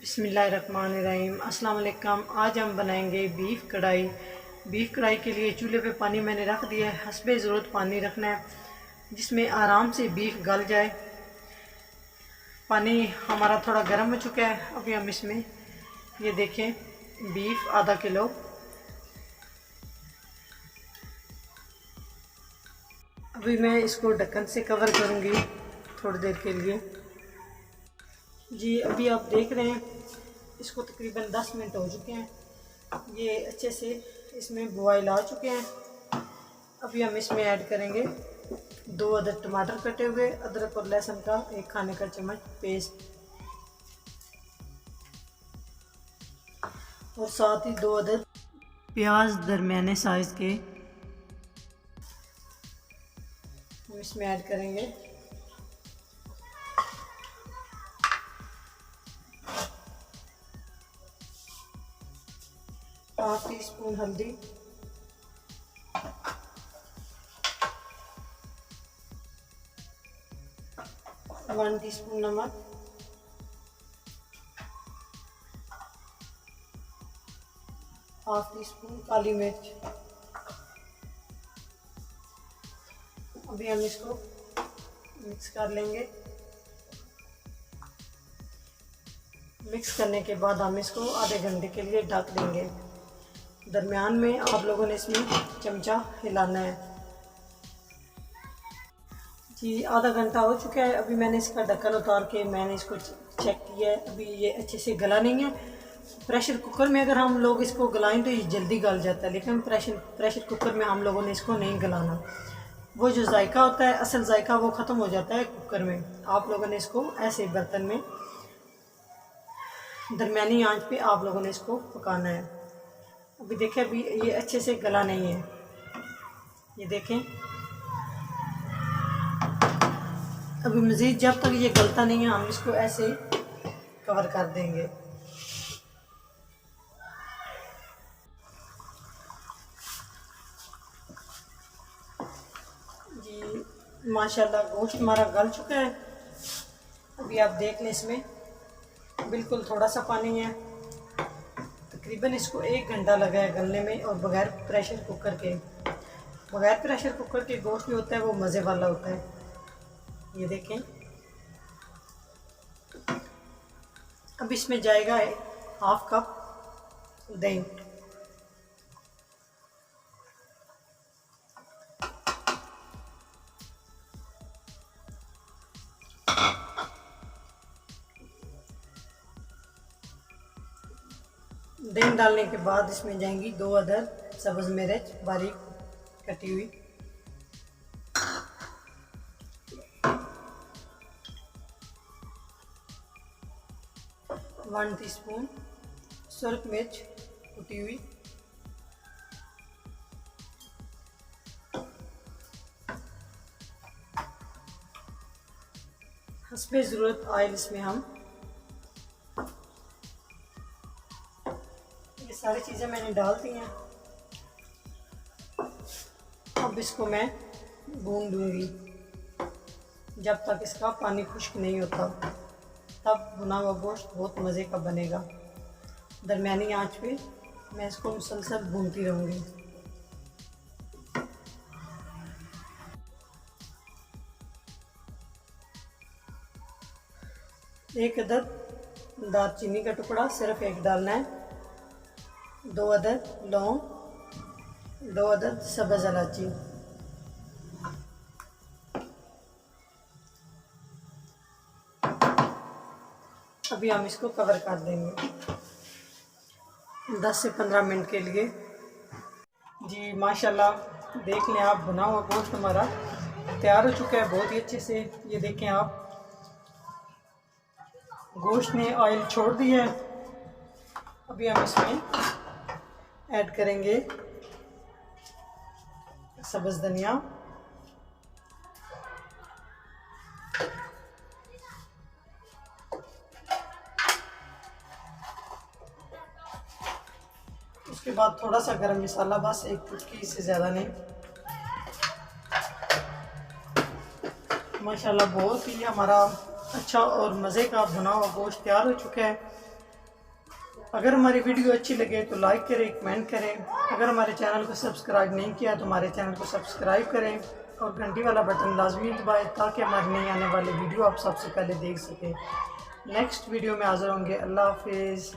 बिस्मिल्लाहिर्रहमानिर्रहीम। अस्सलाम वालेकुम। आज हम बनाएंगे बीफ कढ़ाई। बीफ कढ़ाई के लिए चूल्हे पे पानी मैंने रख दिया है। हस्बे ज़रूरत पानी रखना है जिसमें आराम से बीफ गल जाए। पानी हमारा थोड़ा गर्म हो चुका है। अभी हम इसमें ये देखें बीफ आधा किलो, अभी मैं इसको ढक्कन से कवर करूँगी थोड़ी देर के लिए। जी अभी आप देख रहे हैं इसको तकरीबन 10 मिनट हो चुके हैं। ये अच्छे से इसमें बॉयल आ चुके हैं। अभी हम इसमें ऐड करेंगे 2 अदद टमाटर कटे हुए, अदरक और लहसुन का 1 खाने का चम्मच पेस्ट, और साथ ही 2 अदद प्याज दरमियाने साइज़ के हम इसमें ऐड करेंगे। हाफ टी स्पून हल्दी, 1 टीस्पून नमक, हाफ टी स्पून काली मिर्च। अभी हम इसको मिक्स कर लेंगे। मिक्स करने के बाद हम इसको आधे घंटे के लिए ढक देंगे। दरमियान में आप लोगों ने इसमें चमचा हिलाना है। जी आधा घंटा हो चुका है। अभी मैंने इसका ढक्कन उतार के मैंने इसको चेक किया है। अभी ये अच्छे से गला नहीं है। प्रेशर कुकर में अगर हम लोग इसको गलाएं तो ये जल्दी गल जाता है, लेकिन प्रेशर कुकर में हम लोगों ने इसको नहीं गलाना। वो जो जायका होता है, असल जायका, वो ख़त्म हो जाता है कुकर में। आप लोगों ने इसको ऐसे बर्तन में दरमियानी आंच पे आप लोगों ने इसको पकाना है। अभी देखें अभी ये अच्छे से गला नहीं है। ये देखें अभी मज़ीद जब तक ये गलता नहीं है हम इसको ऐसे कवर कर देंगे। जी माशाल्लाह गोश्त हमारा गल चुका है। अभी आप देख लें इसमें बिल्कुल थोड़ा सा पानी है। तकरीबन इसको 1 घंटा लगा है गलने में, और बगैर प्रेशर कुकर के। बगैर प्रेशर कुकर के गोश्त जो होता है वो मज़े वाला होता है। ये देखें अब इसमें जाएगा 1/2 कप दही। दही डालने के बाद इसमें जाएंगी 2 अदद सब्ज़ मिर्च बारीक कटी हुई, 1 टीस्पून सुरख मिर्च कुटी हुई, हस्बे ज़रूरत ऑयल इसमें हम, ये सारी चीज़ें मैंने डाल दी हैं। अब इसको मैं भून दूंगी जब तक इसका पानी खुश्क नहीं होता, तब भुना हुआ गोश्त बहुत मज़े का बनेगा। दरमियानी आंच पे मैं इसको मुसलसल भूनती रहूँगी। एक अदद दालचीनी का टुकड़ा सिर्फ 1 डालना है, 2 अदद लौंग, 2 अदद सब्ज़ इलायची। अभी हम इसको कवर कर देंगे 10 से 15 मिनट के लिए। जी माशाल्लाह देख लें आप, भुना हुआ गोश्त हमारा तैयार हो चुका है बहुत ही अच्छे से। ये देखें आप, गोश्त ने ऑयल छोड़ दिया है। अभी हम इसमें ऐड करेंगे सब्ज़ धनिया, उसके बाद थोड़ा सा गरम मसाला, बस 1 चुटकी से ज़्यादा नहीं। माशाल्लाह बहुत ही हमारा अच्छा और मज़े का भुना हुआ गोश्त तैयार हो चुका है। अगर हमारी वीडियो अच्छी लगे तो लाइक करें, कमेंट करें। अगर हमारे चैनल को सब्सक्राइब नहीं किया तो हमारे चैनल को सब्सक्राइब करें और घंटी वाला बटन लाजमी दबाएं ताकि हमारी नई आने वाली वीडियो आप सबसे पहले देख सकें। नेक्स्ट वीडियो में हाज़िर होंगे। अल्लाह हाफिज़।